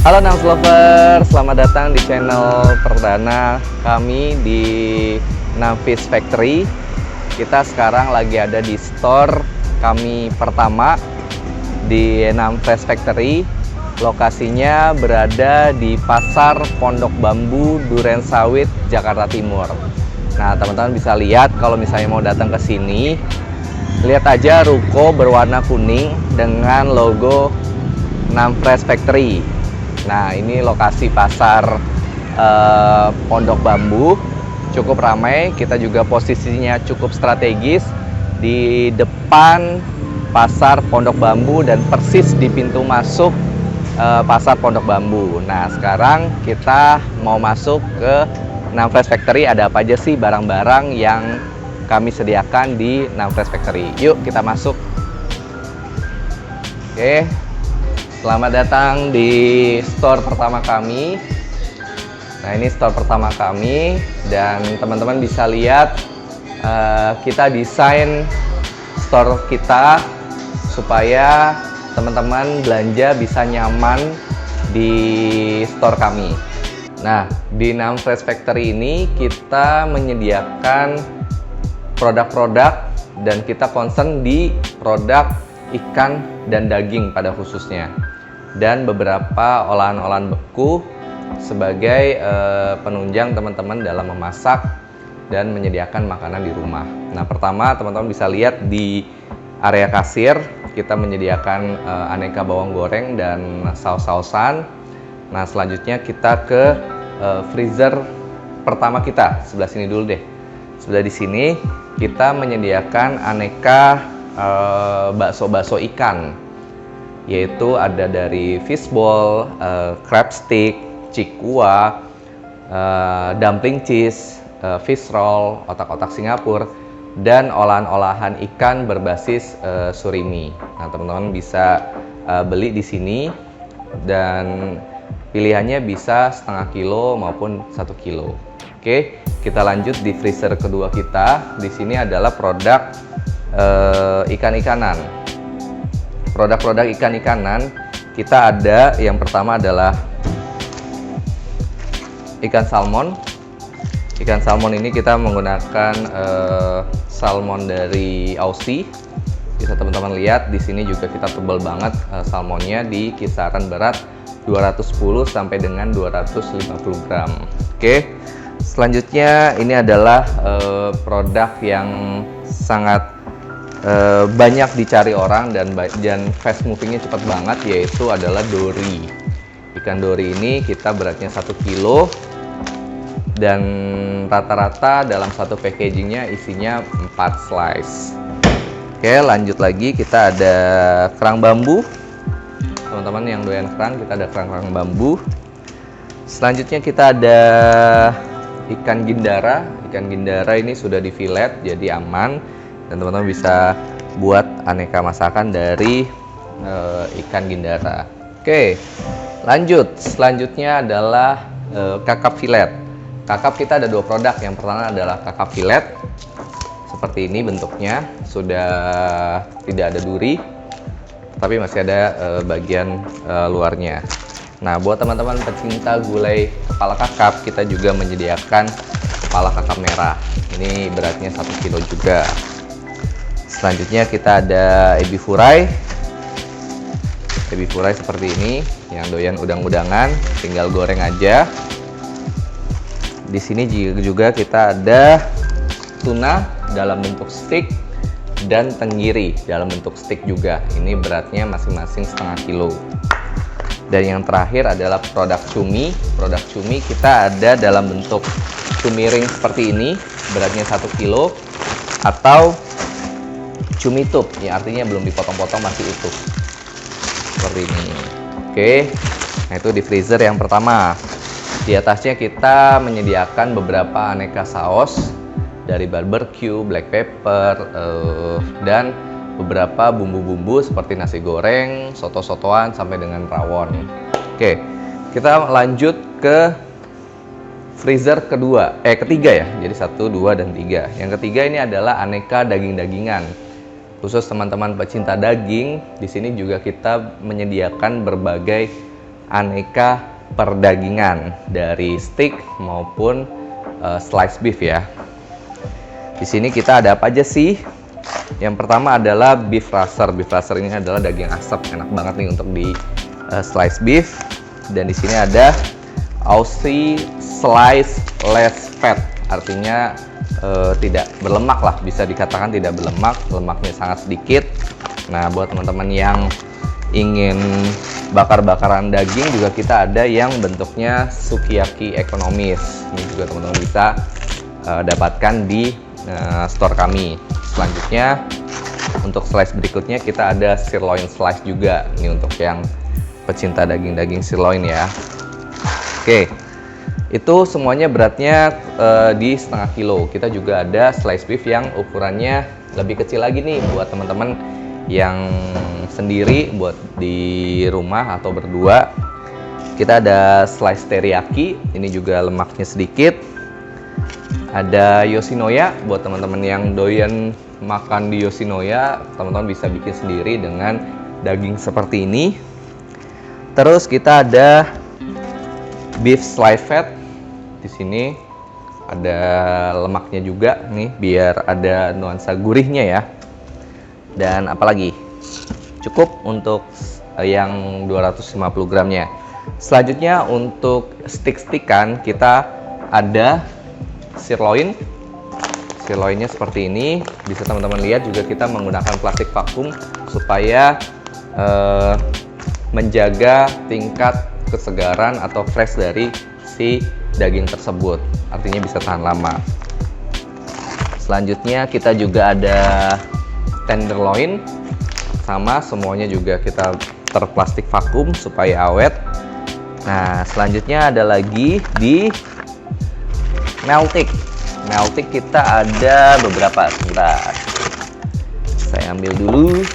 Halo Nams Lover, selamat datang di channel perdana kami di Namfish Factory. Kita sekarang lagi ada di store kami pertama di Namfish Factory. Lokasinya berada di Pasar Pondok Bambu, Durensawit, Jakarta Timur. Nah, teman-teman bisa lihat kalau misalnya mau datang ke sini, lihat aja ruko berwarna kuning dengan logo Namfish Factory. Nah, ini lokasi pasar Pondok Bambu, cukup ramai. Kita juga posisinya cukup strategis di depan pasar Pondok Bambu dan persis di pintu masuk pasar Pondok Bambu. Nah, sekarang kita mau masuk ke Namfish Factory. Ada apa aja sih barang-barang yang kami sediakan di Namfish Factory? Yuk kita masuk. Oke. Selamat datang di store pertama kami. Nah, ini store pertama kami dan teman-teman bisa lihat kita desain store kita supaya teman-teman belanja bisa nyaman di store kami. Nah, di Namfish Factory ini kita menyediakan produk-produk dan kita concern di produk ikan dan daging pada khususnya, dan beberapa olahan-olahan beku sebagai penunjang teman-teman dalam memasak dan menyediakan makanan di rumah. Nah, pertama teman-teman bisa lihat di area kasir kita menyediakan aneka bawang goreng dan saus-sausan. Nah, selanjutnya kita ke freezer pertama kita, sebelah sini dulu deh. Sebelah di sini kita menyediakan aneka bakso-bakso ikan, yaitu ada dari fishball, crab stick, cikua, dumpling cheese, fish roll, otak-otak Singapura, dan olahan-olahan ikan berbasis surimi. Nah, teman-teman bisa beli di sini dan pilihannya bisa setengah kilo maupun 1 kilo. Oke, kita lanjut di freezer kedua kita. Di sini adalah produk ikan-ikanan. Produk-produk ikan-ikanan kita ada, yang pertama adalah ikan salmon. Ikan salmon ini kita menggunakan salmon dari Aussie. Bisa teman-teman lihat di sini juga kita tebal banget salmonnya di kisaran berat 210 sampai dengan 250 gram. Oke. Selanjutnya ini adalah produk yang sangat banyak dicari orang dan fast movingnya cepat banget, yaitu adalah dori. Ikan dori ini kita beratnya 1 kilo dan rata-rata dalam satu packagingnya isinya 4 slice. Oke, lanjut lagi kita ada kerang bambu. Teman-teman yang doyan kerang, kita ada kerang bambu. Selanjutnya kita ada ikan gindara. Ikan gindara ini sudah di fillet jadi aman, dan teman-teman bisa buat aneka masakan dari ikan gindara. Oke, lanjut. Selanjutnya adalah kakap filet. Kakap kita ada 2 produk. Yang pertama adalah kakap filet. Seperti ini bentuknya, sudah tidak ada duri, tapi masih ada bagian luarnya. Nah, buat teman-teman pecinta gulai kepala kakap, kita juga menyediakan kepala kakap merah. Ini beratnya 1 kilo juga. Selanjutnya kita ada ebi furai. Ebi furai seperti ini, yang doyan udang-udangan tinggal goreng aja. Di sini juga kita ada tuna dalam bentuk stick dan tenggiri dalam bentuk stick juga. Ini beratnya masing-masing setengah kilo. Dan yang terakhir adalah produk cumi. Produk cumi kita ada dalam bentuk cumi ring seperti ini, beratnya 1 kilo, atau cumi tub, ya artinya belum dipotong-potong, masih utuh seperti ini. Oke, nah itu di freezer yang pertama. Di atasnya kita menyediakan beberapa aneka saus dari barbecue, black pepper, dan beberapa bumbu-bumbu seperti nasi goreng, soto-sotoan, sampai dengan rawon. Oke, kita lanjut ke freezer ketiga ya. Jadi 1, 2, dan 3. Yang ketiga ini adalah aneka daging-dagingan. Khusus teman-teman pecinta daging, di sini juga kita menyediakan berbagai aneka perdagingan dari steak maupun slice beef ya. Di sini kita ada apa aja sih? Yang pertama adalah beef racer. Beef racer ini adalah daging asap, enak banget nih untuk di slice beef. Dan di sini ada Aussie slice less fat, artinya tidak berlemak lah, bisa dikatakan tidak berlemak, lemaknya sangat sedikit. Nah, buat teman-teman yang ingin bakar-bakaran daging juga kita ada yang bentuknya sukiyaki ekonomis. Ini juga teman-teman bisa dapatkan di store kami. Selanjutnya untuk slice berikutnya kita ada sirloin slice juga. Ini untuk yang pecinta daging-daging sirloin ya. Oke, itu semuanya beratnya di setengah kilo. Kita juga ada slice beef yang ukurannya lebih kecil lagi nih buat teman-teman yang sendiri, buat di rumah atau berdua. Kita ada slice teriyaki, ini juga lemaknya sedikit. Ada Yoshinoya, buat teman-teman yang doyan makan di Yoshinoya, teman-teman bisa bikin sendiri dengan daging seperti ini. Terus kita ada beef slice fat. Di sini ada lemaknya juga nih, biar ada nuansa gurihnya ya. Dan apalagi cukup untuk yang 250 gramnya. Selanjutnya untuk stick-stickan kita ada sirloin. Sirloinnya seperti ini, bisa teman-teman lihat juga kita menggunakan plastik vakum supaya menjaga tingkat kesegaran atau fresh dari si daging tersebut, artinya bisa tahan lama. Selanjutnya kita juga ada tenderloin, sama semuanya juga kita terplastik vakum supaya awet. Nah, selanjutnya ada lagi di meltik. Meltik kita ada beberapa, sebentar saya ambil dulu.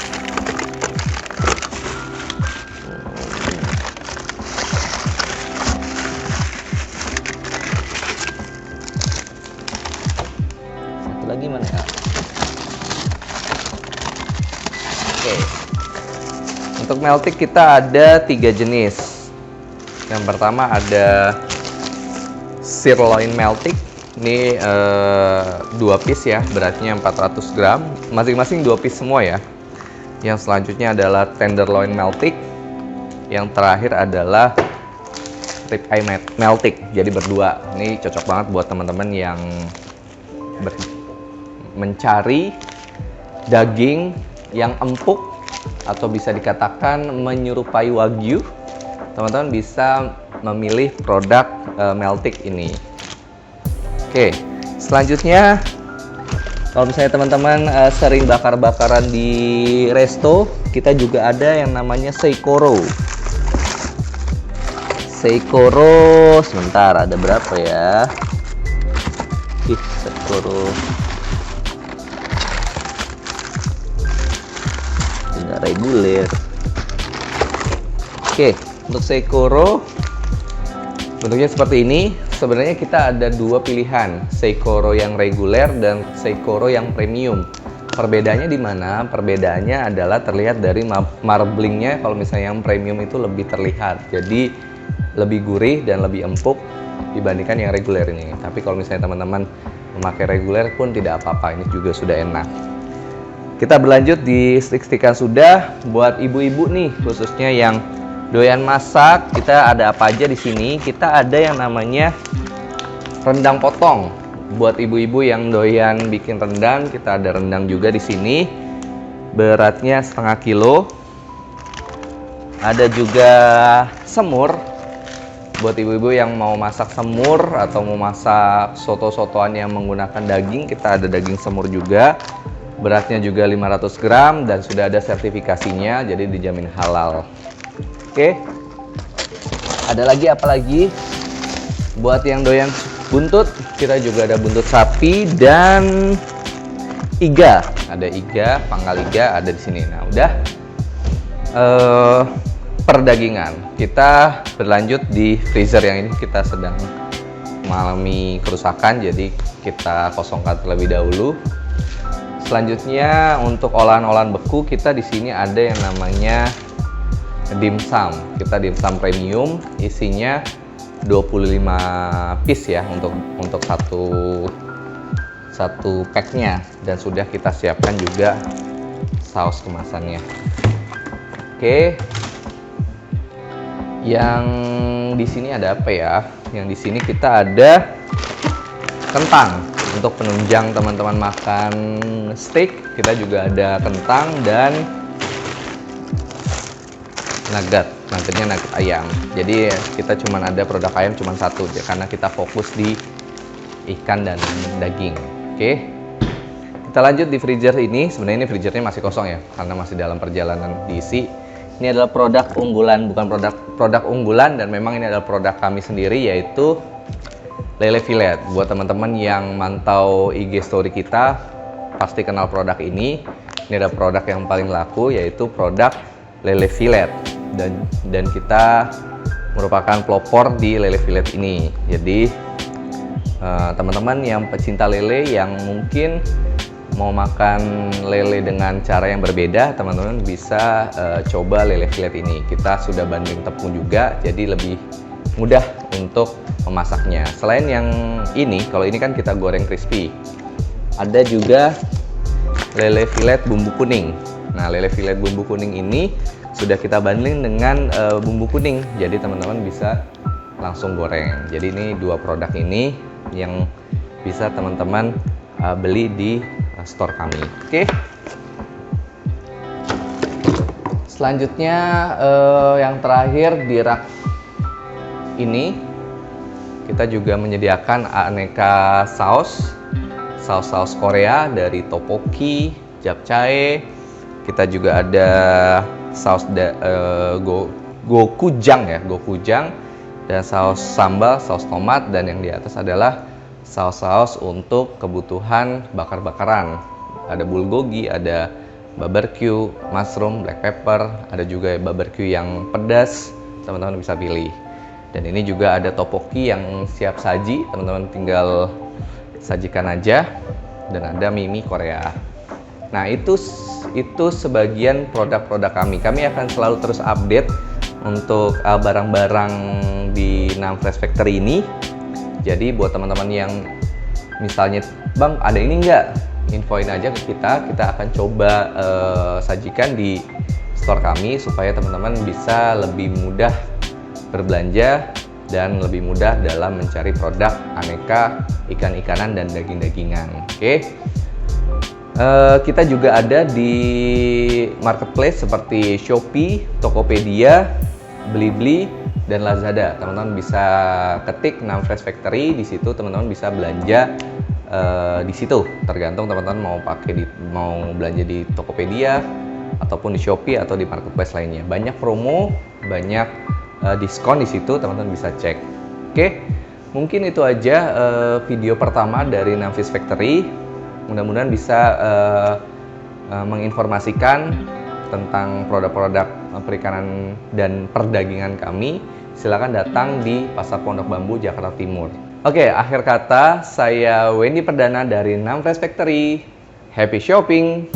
Satu lagi mana ya? Oke, untuk meltik kita ada 3 jenis. Yang pertama ada sirloin meltik. Ini 2 piece ya, beratnya 400 gram, masing-masing 2 piece semua ya. Yang selanjutnya adalah tenderloin meltik. Yang terakhir adalah rib eye meltik, jadi berdua. Ini cocok banget buat teman-teman yang mencari daging yang empuk atau bisa dikatakan menyerupai wagyu. Teman-teman bisa memilih produk meltik ini. Oke, selanjutnya kalau misalnya teman-teman sering bakar-bakaran di resto, kita juga ada yang namanya Seikoro. Seikoro, sebentar, ada berapa ya? Seikoro tidak reguler. Oke, untuk Seikoro bentuknya seperti ini. Sebenarnya kita ada 2 pilihan, Seikoro yang reguler dan Seikoro yang premium. Perbedaannya di mana? Perbedaannya adalah terlihat dari marblingnya. Kalau misalnya yang premium itu lebih terlihat, jadi lebih gurih dan lebih empuk dibandingkan yang reguler ini. Tapi kalau misalnya teman-teman memakai reguler pun tidak apa-apa, ini juga sudah enak. Kita berlanjut di stick-stickan sudah. Buat ibu-ibu nih, khususnya yang doyan masak, kita ada apa aja di sini? Kita ada yang namanya rendang potong. Buat ibu-ibu yang doyan bikin rendang, kita ada rendang juga di sini. Beratnya setengah kilo. Ada juga semur. Buat ibu-ibu yang mau masak semur atau mau masak soto-sotoan yang menggunakan daging, kita ada daging semur juga. Beratnya juga 500 gram dan sudah ada sertifikasinya, jadi dijamin halal. Oke, ada lagi apa lagi? Buat yang doyan buntut, kita juga ada buntut sapi dan iga. Ada iga, pangkal iga ada di sini. Nah, udah perdagingan. Kita berlanjut di freezer yang ini kita sedang mengalami kerusakan, jadi kita kosongkan terlebih dahulu. Selanjutnya untuk olahan-olahan beku, kita di sini ada yang namanya dimsum. Kita dimsum premium, isinya 25 piece ya untuk satu packnya, dan sudah kita siapkan juga saus kemasannya. Oke, yang di sini ada apa ya? Yang di sini kita ada kentang untuk penunjang teman-teman makan steak. Kita juga ada kentang dan nuggetnya nugget ayam. Jadi kita cuman ada produk ayam cuman satu ya, karena kita fokus di ikan dan daging. Oke, kita lanjut di freezer ini. Sebenarnya ini freezernya masih kosong ya, karena masih dalam perjalanan diisi. Ini adalah produk unggulan, bukan produk unggulan, dan memang ini adalah produk kami sendiri, yaitu lele fillet. Buat teman-teman yang mantau IG story kita pasti kenal produk ini. Ini adalah produk yang paling laku, yaitu produk lele fillet, dan kita merupakan pelopor di lele fillet ini. Jadi teman-teman yang pecinta lele yang mungkin mau makan lele dengan cara yang berbeda, teman-teman bisa coba lele fillet ini. Kita sudah banding tepung juga, jadi lebih mudah untuk memasaknya. Selain yang ini, kalau ini kan kita goreng crispy, ada juga lele fillet bumbu kuning. Nah, lele fillet bumbu kuning ini sudah kita banding dengan bumbu kuning, jadi teman-teman bisa langsung goreng. Jadi ini dua produk ini yang bisa teman-teman beli di store kami. Oke. Selanjutnya yang terakhir di rak ini kita juga menyediakan aneka saus Korea dari tteokbokki, japchae. Kita juga ada saus gochujang dan saus sambal, saus tomat, dan yang di atas adalah saus-saus untuk kebutuhan bakar-bakaran. Ada bulgogi, ada barbecue, mushroom, black pepper, ada juga barbecue yang pedas, teman-teman bisa pilih. Dan ini juga ada tteokbokki yang siap saji, teman-teman tinggal sajikan aja, dan ada mie Korea. Nah, itu sebagian produk-produk kami. Kami akan selalu terus update untuk barang-barang di Nam Fresh Factory ini. Jadi buat teman-teman yang misalnya, Bang, ada ini nggak? Infoin aja ke kita akan coba sajikan di store kami supaya teman-teman bisa lebih mudah berbelanja dan lebih mudah dalam mencari produk aneka ikan-ikanan dan daging-dagingan. Oke. Kita juga ada di marketplace seperti Shopee, Tokopedia, Blibli, dan Lazada. Teman-teman bisa ketik Nam Fresh Factory, di situ teman-teman bisa belanja di situ. Tergantung teman-teman mau belanja di Tokopedia ataupun di Shopee atau di marketplace lainnya. Banyak promo, banyak diskon di situ, teman-teman bisa cek. Oke, mungkin itu aja video pertama dari Nam Fresh Factory. Mudah-mudahan bisa menginformasikan tentang produk-produk perikanan dan perdagingan kami. Silakan datang di Pasar Pondok Bambu, Jakarta Timur. Oke, akhir kata, saya Wendy Perdana dari Nam Fresh Factory. Happy shopping!